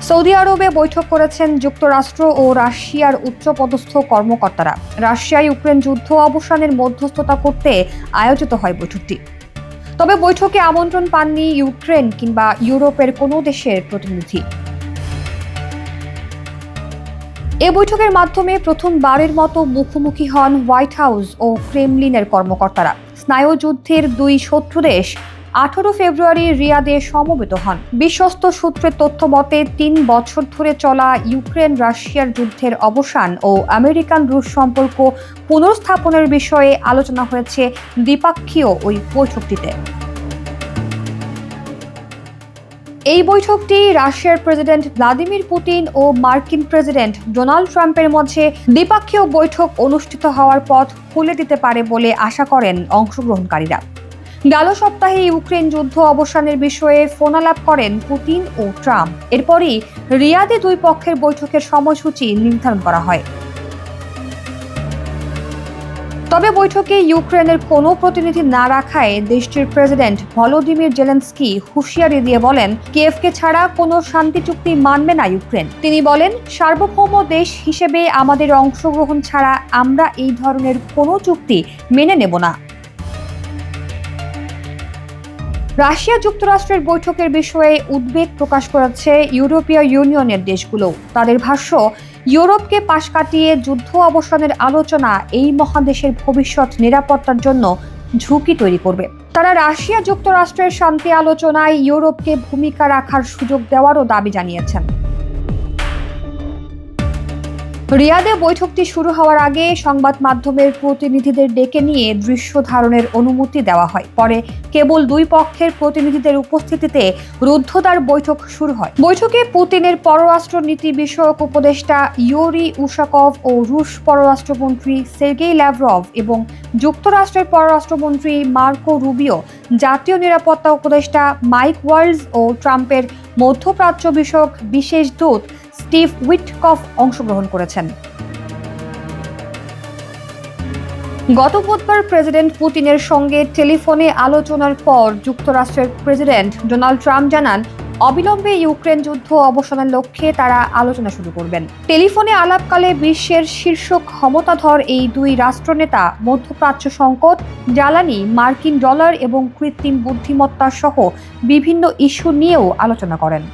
Saudi আরবে বৈঠক করেছেন যুক্তরাষ্ট্র ও রাশিয়ার উচ্চপদস্থ কর্মকর্তারা। রাশিয়া ইউক্রেন যুদ্ধ অবসানের মধ্যস্থতা করতে আয়োজিত হয় বৈঠকটি। তবে বৈঠকে আমন্ত্রণ পাননি ইউক্রেন কিংবা ইউরোপের কোনো দেশের প্রতিনিধি। এ বৈঠকের মাধ্যমে প্রথমবারের মতো মুখোমুখি হন হোয়াইট হাউস ও ক্রেমলিনের কর্মকর্তারা। স্নায়ুযুদ্ধের দুই শত্রু দেশ 18 ফেব্রুয়ারি রিয়াদে সমবেত হন। বিশ্বস্ত সূত্রের তথ্য মতে 3 বছর ধরে চলা ইউক্রেন রাশিয়ার যুদ্ধের অবসান ও আমেরিকান রুশ সম্পর্ক পুনর্স্থাপনের বিষয়ে আলোচনা হয়েছে দ্বিপাক্ষীয় ওই বৈঠকটিতে। এই বৈঠকটি রাশিয়ার প্রেসিডেন্ট ভ্লাদিমির পুতিন ও মার্কিন প্রেসিডেন্ট ডোনাল্ড ট্রাম্পের মধ্যে দ্বিপাক্ষীয় বৈঠক অনুষ্ঠিত হওয়ার পথ খুলে দিতে পারে বলে আশা করেন অংশগ্রহণকারীরা। গেল সপ্তাহে ইউক্রেন যুদ্ধ অবসানের বিষয়ে ফোনালাপ করেন পুতিন ও ট্রাম্প। এরপরই রিয়াদে দুই পক্ষের বৈঠকের সময়সূচি নির্ধারণ করা হয়। তবে বৈঠকে ইউক্রেনের কোনো প্রতিনিধি না রাখায় দেশটির প্রেসিডেন্ট ভলোদিমির জেলেনস্কি হুঁশিয়ারি দিয়ে বলেন, কিয়েভকে ছাড়া কোনো শান্তি চুক্তি মানবে না ইউক্রেন। তিনি বলেন, সার্বভৌম দেশ হিসেবে আমাদের অংশগ্রহণ ছাড়া আমরা এই ধরনের কোনো চুক্তি মেনে নেব না। রাশিয়া যুক্তরাষ্ট্রের বৈঠকের বিষয়ে উদ্বেগ প্রকাশ করেছে ইউরোপীয় ইউনিয়নের দেশগুলো। তাদের ভাষ্য, ইউরোপকে পাশ কাটিয়ে যুদ্ধ অবসানের আলোচনা এই মহাদেশের ভবিষ্যৎ নিরাপত্তার জন্য ঝুঁকি তৈরি করবে। তারা রাশিয়া যুক্তরাষ্ট্রের শান্তি আলোচনায় ইউরোপকে ভূমিকা রাখার সুযোগ দেওয়ারও দাবি জানিয়েছেন। রিয়াদে বৈঠকটি শুরু হওয়ার আগে সংবাদ মাধ্যমের প্রতিনিধিদের ডেকে নিয়ে দৃশ্য ধারণের অনুমতি দেওয়া হয়। পরে কেবল দুই পক্ষের প্রতিনিধিদের উপস্থিতিতে রুদ্ধদ্বার বৈঠক শুরু হয়। বৈঠকে পুতিনের পররাষ্ট্র নীতি বিষয়ক উপদেষ্টা ইউরি উশাকভ ও রুশ পররাষ্ট্রমন্ত্রী সের্গেই ল্যাভরভ এবং যুক্তরাষ্ট্রের পররাষ্ট্রমন্ত্রী মার্কো রুবিও, জাতীয় নিরাপত্তা উপদেষ্টা মাইক ওয়ালজ ও ট্রাম্পের মধ্যপ্রাচ্য বিষয়ক বিশেষ দূত স্টিভ উইটকফ অংশগ্রহণ করেছেন। গত বুধবার প্রেসিডেন্ট পুতিনের সঙ্গে টেলিফোনে আলোচনার পর যুক্তরাষ্ট্রের প্রেসিডেন্ট ডোনাল্ড ট্রাম্প জানান, অবিলম্বে ইউক্রেন যুদ্ধ অবসানের লক্ষ্যে তারা আলোচনা শুরু করবেন। টেলিফোনে আলাপকালে বিশ্বের শীর্ষ ক্ষমতাধর এই দুই রাষ্ট্রনেতা মধ্যপ্রাচ্য সংকট, জ্বালানি, মার্কিন ডলার এবং কৃত্রিম বুদ্ধিমত্তা সহ বিভিন্ন ইস্যু নিয়েও আলোচনা করেন।